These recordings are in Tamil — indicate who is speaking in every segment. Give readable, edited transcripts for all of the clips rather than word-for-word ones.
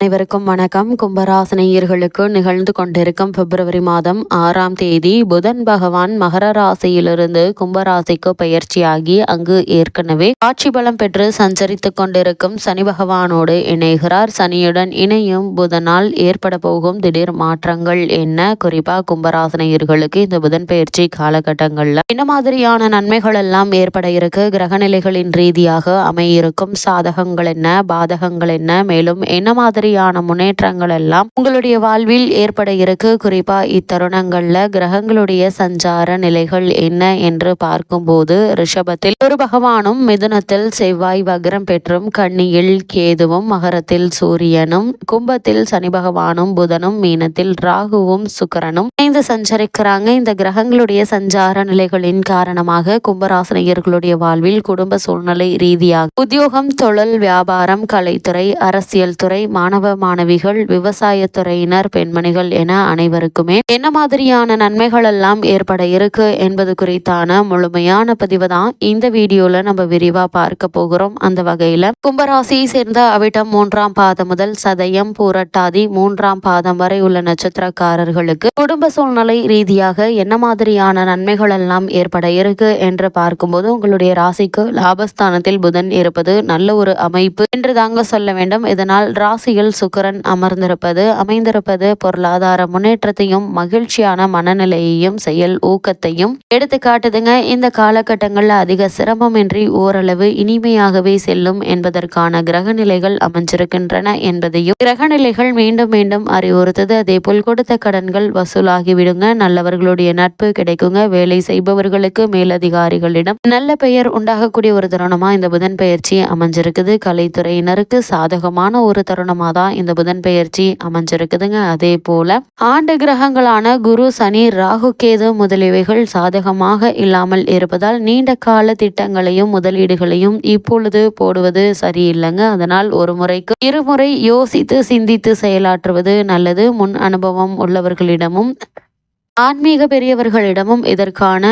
Speaker 1: அனைவருக்கும் வணக்கம். கும்பராசினியர்களுக்கு நிகழ்ந்து கொண்டிருக்கும் பிப்ரவரி மாதம் 6ஆம் தேதி புதன் பகவான் மகர ராசியிலிருந்து கும்பராசிக்கு பயிற்சியாகி அங்கு ஏற்கனவே ஆட்சி பலம் பெற்று சஞ்சரித்துக் கொண்டிருக்கும் சனி பகவானோடு இணைகிறார். சனியுடன் இணையும் புதனால் ஏற்பட போகும் திடீர் மாற்றங்கள் என்ன? குறிப்பா கும்பராசினியர்களுக்கு இந்த புதன் பயிற்சி காலகட்டங்கள்ல என்ன மாதிரியான நன்மைகள் எல்லாம் ஏற்பட இருக்கு? கிரகநிலைகளின் ரீதியாக அமையிருக்கும் சாதகங்கள் என்ன, பாதகங்கள் என்ன, மேலும் என்ன மாதிரி முன்னேற்றங்கள் எல்லாம் உங்களுடைய வாழ்வில் ஏற்பட இருக்கு? குறிப்பா இத்தருணங்கள்ல கிரகங்களுடைய சஞ்சார நிலைகள் என்ன என்று பார்க்கும்போது ரிஷபத்தில் ஒரு பகவானும், மிதுனத்தில் செவ்வாய் வக்ரம் பெற்றும், கன்னியில் கேதுவும், மகரத்தில் சூரியனும், கும்பத்தில் சனி பகவானும், புதனும், மீனத்தில் ராகுவும் சுக்கிரனும் இணைந்து சஞ்சரிக்கிறாங்க. இந்த கிரகங்களுடைய சஞ்சார நிலைகளின் காரணமாக கும்பராசினியர்களுடைய வாழ்வில் குடும்ப சூழ்நிலை ரீதியாக உத்தியோகம், தொழில், வியாபாரம், கலைத்துறை, அரசியல் துறை, மாணவ மாணவிகள், விவசாயத்துறையினர், பெண்மணிகள் என அனைவருக்குமே என்ன மாதிரியான நன்மைகள் எல்லாம் ஏற்பட இருக்கு என்பது குறித்தான முழுமையான பதிவு தான் இந்த வீடியோல நம்ம விரிவா பார்க்க போகிறோம். அந்த வகையில கும்பராசியை சேர்ந்த அவிட்டம் 3ஆம் பாதம் முதல் சதயம், பூரட்டாதி 3ஆம் பாதம் வரை உள்ள நட்சத்திரக்காரர்களுக்கு குடும்ப சூழ்நிலை ரீதியாக என்ன மாதிரியான நன்மைகள் எல்லாம் ஏற்பட இருக்கு என்று பார்க்கும்போது உங்களுடைய ராசிக்கு லாபஸ்தானத்தில் புதன் இருப்பது நல்ல ஒரு அமைப்பு என்று தாங்க சொல்ல வேண்டும். இதனால் ராசியில் சுக்கிரன் அமைந்திருப்பது பொருளாதார முன்னேற்றத்தையும் மகிழ்ச்சியான மனநிலையையும் செயல் ஊக்கத்தையும் எடுத்து காட்டுதுங்க. இந்த காலகட்டங்கள்ல அதிக சிரமமின்றி ஓரளவு இனிமையாகவே செல்லும் என்பதற்கான கிரகநிலைகள் அமைஞ்சிருக்கின்றன என்பதையும் கிரகநிலைகள் மீண்டும் மீண்டும் அறிவுறுத்தது. அதே போல் கொடுத்த கடன்கள் வசூலாகி விடுங்க. நல்லவர்களுடைய நட்பு கிடைக்குங்க. வேலை செய்பவர்களுக்கு மேலதிகாரிகளிடம் நல்ல பெயர் உண்டாகக்கூடிய ஒரு தருணமா இந்த புதன் பயிற்சி அமைஞ்சிருக்குது. கலைத்துறையினருக்கு சாதகமான ஒரு தருணமா தான் இந்த புதன் பெயர்ச்சி அமைஞ்சிருக்குதுங்க. அதே போல ஆண்டு கிரகங்களான குரு, சனி, ராகு, கேது முதலியவைகள் சாதகமாக இல்லாமல் இருப்பதால் நீண்ட கால திட்டங்களையும் முதலீடுகளையும் இப்பொழுது போடுவது சரியில்லைங்க. அதனால் ஒரு முறைக்கு இருமுறை யோசித்து சிந்தித்து செயலாற்றுவது நல்லது. முன் அனுபவம் உள்ளவர்களிடமும் ஆன்மீக பெரியவர்களிடமும் இதற்கான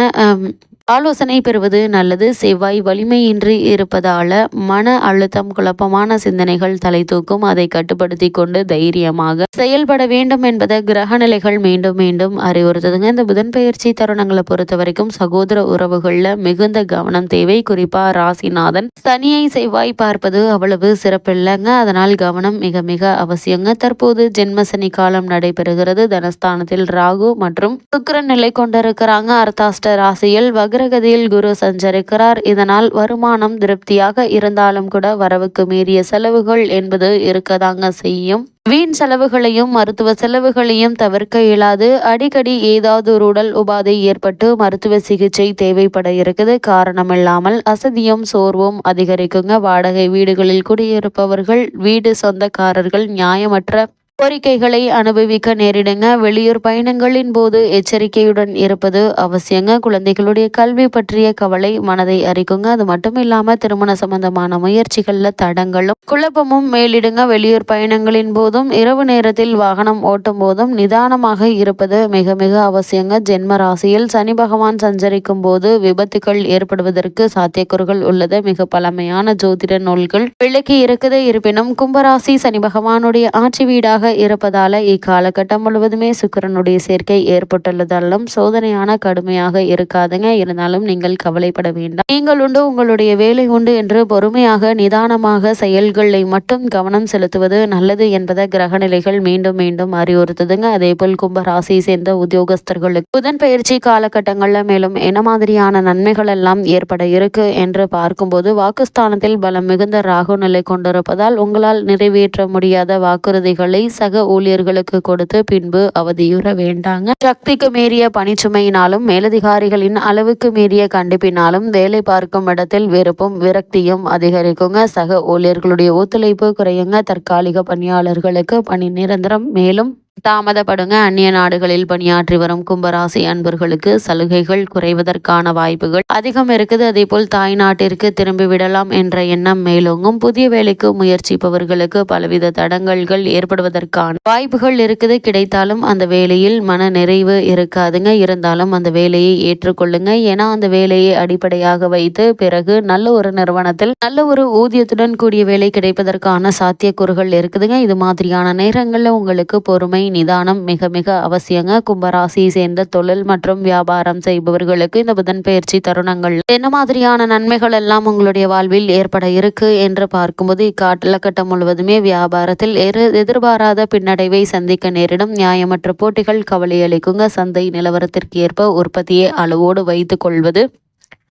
Speaker 1: ஆலோசனை பெறுவது நல்லது. செவ்வாய் வலிமையின்றி இருப்பதால மன அழுத்தம், குழப்பமான சிந்தனைகள் தலை தூக்கும். அதை கட்டுப்படுத்தி கொண்டு தைரியமாக செயல்பட வேண்டும் என்பதை கிரகநிலைகள் மீண்டும் மீண்டும் அறிவுறுத்துதுங்க. இந்த புதன் பயிற்சி தருணங்களை பொறுத்த வரைக்கும் சகோதர உறவுகள்ல மிகுந்த கவனம் தேவை. குறிப்பா ராசிநாதன் சனியை செவ்வாய் பார்ப்பது அவ்வளவு சிறப்பில்லைங்க. அதனால் கவனம் மிக மிக அவசியங்க. தற்போது ஜென்ம சனி காலம் நடைபெறுகிறது. தனஸ்தானத்தில் ராகு மற்றும் சுக்கிரன் நிலை கொண்டிருக்கிறாங்க. அர்த்தாஷ்ட ராசியில் வக்ரகதியில் குரு சஞ்சரிக்கிறார். இதனால் வருமானம் திருப்தியாக இருந்தாலும் கூட வரவுக்கு மீறிய செலவுகள் என்பது இருக்கதாங்க செய்யும். வீண் செலவுகளையும் மருத்துவ செலவுகளையும் தவிர்க்க இயலாது. அடிக்கடி ஏதாவது ஒரு உடல் உபாதை ஏற்பட்டு மருத்துவ சிகிச்சை தேவைப்பட இருக்குது. காரணமில்லாமல் அசதியும் சோர்வும் அதிகரிக்குங்க. வாடகை வீடுகளில் குடியிருப்பவர்கள், வீடு சொந்தக்காரர்கள் நியாயமற்ற கோரிக்கைகளை அனுபவிக்க நேரிடுங்க. வெளியூர் பயணங்களின் போது எச்சரிக்கையுடன் இருப்பது அவசியங்க. குழந்தைகளுடைய கல்வி பற்றிய கவலை மனதை அரிக்குங்க. அது மட்டும் இல்லாம திருமண சம்பந்தமான முயற்சிகள்ல தடங்களும் குழப்பமும் மேலிடுங்க. வெளியூர் பயணங்களின் போதும் இரவு நேரத்தில் வாகனம் ஓட்டும் போதும் நிதானமாக இருப்பது மிக மிக அவசியங்க. ஜென்ம ராசியில் சனி பகவான் சஞ்சரிக்கும் போது விபத்துகள் ஏற்படுவதற்கு சாத்தியக்கூறுகள் உள்ளது. மிக பழமையான ஜோதிட நூல்கள் விளக்கி இருக்குது. இருப்பினும் கும்பராசி சனி பகவானுடைய ஆட்சி வீடாக இருப்பதால இக்காலகட்டம் முழுவதுமே சுக்கிரனுடைய சேர்க்கை ஏற்பட்டுள்ளதாலும் சோதனையான கடுமையாக இருக்காதுங்க. இருந்தாலும் நீங்கள் கவலைப்பட வேண்டாம். நீங்கள் உண்டு, உங்களுடைய வேலை உண்டு என்று பொறுமையாக நிதானமாக செயல்களை மட்டும் கவனம் செலுத்துவது நல்லது என்பதை கிரகநிலைகள் மீண்டும் மீண்டும் அறிவுறுத்துதுங்க. அதே போல் கும்பராசியை சேர்ந்த உத்தியோகஸ்தர்களுக்கு புதன் பயிற்சி காலகட்டங்கள்ல மேலும் என்ன மாதிரியான நன்மைகள் எல்லாம் ஏற்பட இருக்கு என்று பார்க்கும்போது வாக்குஸ்தானத்தில் பலம் மிகுந்த ராகு நிலை கொண்டிருப்பதால் உங்களால் நிறைவேற்ற முடியாத வாக்குறுதிகளை சக ஊழியர்களுக்கு கொடுத்து பின்பு அவதியுற வேண்டாங்க. சக்திக்கு மீறிய பணிச்சுமையினாலும் மேலதிகாரிகளின் அளவுக்கு மீறிய கண்டிப்பினாலும் வேலை பார்க்கும் இடத்தில் வெறுப்பும் விரக்தியும் அதிகரிக்குங்க. சக ஊழியர்களுடைய ஒத்துழைப்பு குறையுங்க. தற்காலிக பணியாளர்களுக்கு பணி நிரந்தரம், மேலும் தாமதப்படுங்க. அந்நிய நாடுகளில் பணியாற்றி வரும் கும்பராசி அன்பர்களுக்கு சலுகைகள் குறைவதற்கான வாய்ப்புகள் அதிகம் இருக்குது. அதேபோல் தாய் நாட்டிற்கு திரும்பி விடலாம் என்ற எண்ணம் மேலோங்கும். புதிய வேலைக்கு முயற்சிப்பவர்களுக்கு பலவித தடங்கல்கள் ஏற்படுவதற்கான வாய்ப்புகள் இருக்குது. கிடைத்தாலும் அந்த வேலையில் மன நிறைவு இருக்காதுங்க. இருந்தாலும் அந்த வேலையை ஏற்றுக்கொள்ளுங்க. ஏன்னா அந்த வேலையை அடிப்படையாக வைத்து பிறகு நல்ல ஒரு நிறுவனத்தில் நல்ல ஒரு ஊதியத்துடன் கூடிய வேலை கிடைப்பதற்கான சாத்தியக்கூறுகள் இருக்குதுங்க. இது மாதிரியான நேரங்களில் உங்களுக்கு பொறுமை நிதானம் மிக மிக அவசியங்க. கும்பராசியை சேர்ந்த தொழில் மற்றும் வியாபாரம் செய்பவர்களுக்கு இந்த புதன் பயிற்சி தருணங்கள் என்ன மாதிரியான நன்மைகள் எல்லாம் உங்களுடைய வாழ்வில் ஏற்பட இருக்கு என்று பார்க்கும்போது இக்காலகட்டம் முழுவதுமே வியாபாரத்தில் எதிர்பாராத பின்னடைவை சந்திக்க நேரிடும். நியாயமற்ற போட்டிகள் கவலை அளிக்குங்க. சந்தை நிலவரத்திற்கு ஏற்ப உற்பத்தியை அளவோடு வைத்துக் கொள்வது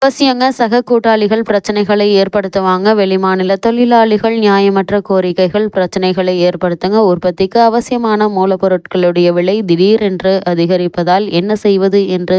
Speaker 1: அவசியங்க. சக கூட்டாளிகள் பிரச்சனைகளை ஏற்படுத்துவாங்க. வெளிமாநில தொழிலாளிகள் நியாயமற்ற கோரிக்கைகள் பிரச்சனைகளை ஏற்படுத்துங்க. உற்பத்திக்கு அவசியமான மூலப்பொருட்களுடைய விலை திடீரென்று அதிகரிப்பதால் என்ன செய்வது என்று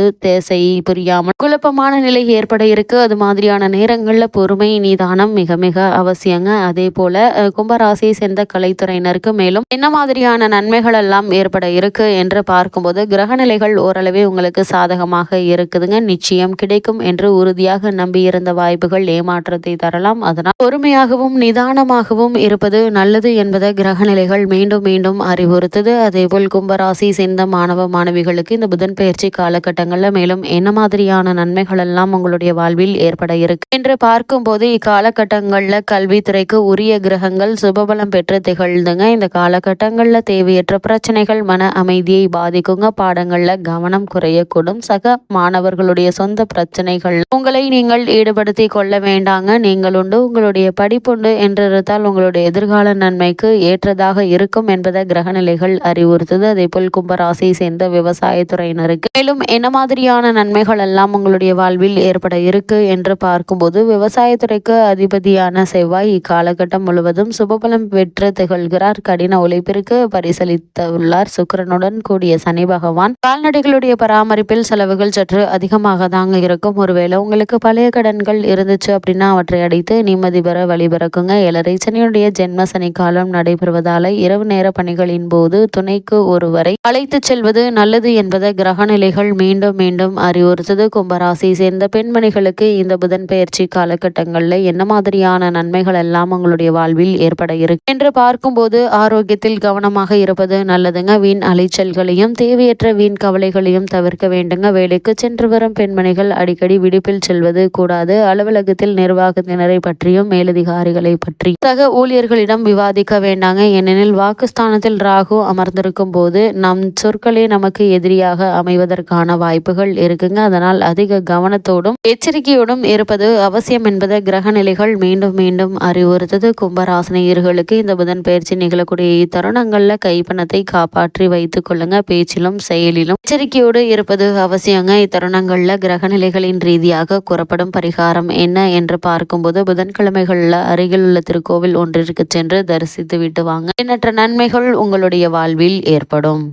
Speaker 1: புரியாமல் குழப்பமான நிலை ஏற்பட இருக்கு. அது மாதிரியான நேரங்களில் பொறுமை நிதானம் மிக மிக அவசியங்க. அதே போல கும்பராசியை சேர்ந்த கலைத்துறையினருக்கு மேலும் என்ன மாதிரியான நன்மைகள் எல்லாம் ஏற்பட இருக்கு என்று பார்க்கும்போது கிரகநிலைகள் ஓரளவே உங்களுக்கு சாதகமாக இருக்குதுங்க. நிச்சயம் கிடைக்கும் என்று உறுதியாக நம்பியிருந்த வாய்ப்புகள் ஏமாற்றத்தை தரலாம். அதனால் பொறுமையாகவும் நிதானமாகவும் இருப்பது நல்லது என்பதை கிரகநிலைகள் மீண்டும் மீண்டும் அறிவுறுத்தது. அதேபோல் கும்பராசி சேர்ந்த மாணவ மாணவிகளுக்கு இந்த புதன் பயிற்சி காலகட்டங்களில் மேலும் என்ன மாதிரியான நன்மைகள் எல்லாம் உங்களுடைய வாழ்வில் ஏற்பட இருக்கு என்று பார்க்கும்போது இக்காலகட்டங்களில் கல்வித்துறைக்கு உரிய கிரகங்கள் சுபபலம் பெற்று திகழ்ந்துங்க. இந்த காலகட்டங்களில் தேவையற்ற பிரச்சனைகள் மன அமைதியை பாதிக்குங்க. பாடங்கள்ல கவனம் குறையக்கூடும். சக மாணவர்களுடைய சொந்த பிரச்சனைகள் உங்களை நீங்கள் ஈடுபடுத்தி கொள்ள வேண்டாங்க. நீங்கள் உண்டு உங்களுடைய படிப்புண்டு என்றிருந்தால் உங்களுடைய எதிர்கால நன்மைக்கு ஏற்றதாக இருக்கும் என்பதை கிரகநிலைகள் அறிவுறுத்தது. அதேபோல் கும்பராசியை சேர்ந்த விவசாயத்துறையினருக்கு மேலும் என்ன மாதிரியான நன்மைகள் எல்லாம் உங்களுடைய வாழ்வில் ஏற்பட இருக்கு என்று பார்க்கும்போது விவசாயத்துறைக்கு அதிபதியான செவ்வாய் இக்காலகட்டம் முழுவதும் சுபபலம் பெற்று திகழ்கிறார். கடின உழைப்பிற்கு பரிசளித்துள்ளார். சுக்கிரனுடன் கூடிய சனி பகவான் கால்நடைகளுடைய பராமரிப்பில் செலவுகள் சற்று அதிகமாக தாங்க இருக்கும். ஒருவேளை உங்களுக்கு பழைய கடன்கள் இருந்துச்சு அப்படின்னா அவற்றை அடைத்து நிம்மதி பெற வழிபிறக்குங்க. ஏழரை சனியுடைய ஜென்ம சனி காலம் நடைபெறுவதால இரவு நேர பணிகளின் போது துணைக்கு ஒருவரை அழைத்து செல்வது நல்லது என்பதை கிரகநிலைகள் மீண்டும் மீண்டும் அறிவுறுத்தது. கும்பராசியை சேர்ந்த பெண்மணிகளுக்கு இந்த புதன் பயிற்சி காலகட்டங்களில் என்ன மாதிரியான நன்மைகள் எல்லாம் உங்களுடைய வாழ்வில் ஏற்பட இருக்கு என்று பார்க்கும்போது ஆரோக்கியத்தில் கவனமாக இருப்பது நல்லதுங்க. வீண் அலைச்சல்களையும் தேவையற்ற வீண் கவலைகளையும் தவிர்க்க வேண்டுங்க. வேலைக்கு சென்று வரும் பெண்மணிகள் அடிக்கடி விடுப்பில் செல்வது கூடாது. அலுவலகத்தில் நிர்வாகத்தினரை பற்றியும் மேலதிகாரிகளை பற்றி சக ஊழியர்களிடம் விவாதிக்க வேண்டாங்க. ஏனெனில் வாக்குஸ்தானத்தில் ராகு அமர்ந்திருக்கும் போது நம் சொற்களே நமக்கு எதிரியாக அமைவதற்கான வாய்ப்புகள் இருக்குங்க. அதனால் அதிக கவனத்தோடும் எச்சரிக்கையோடும் இருப்பது அவசியம் என்பதை கிரக நிலைகள் மீண்டும் மீண்டும் அறிவுறுத்தது. கும்பராசினியர்களுக்கு இந்த புதன் பயிற்சி நிகழக்கூடிய தருணங்கள்ல கைப்பணத்தை காப்பாற்றி வைத்துக் கொள்ளுங்க. பேச்சிலும் செயலிலும் எச்சரிக்கையோடு இருப்பது அவசியங்க. இத்தருணங்கள்ல கிரகநிலைகளின் ரீதியாக கூறப்படும் பரிகாரம் என்ன என்று பார்க்கும்போது புதன்கிழமைகள்ல அருகில் உள்ள திருக்கோவில் ஒன்றிற்கு சென்று தரிசித்து விட்டு வாங்க. எண்ணற்ற நன்மைகள் உங்களுடைய வாழ்வில் ஏற்படும்.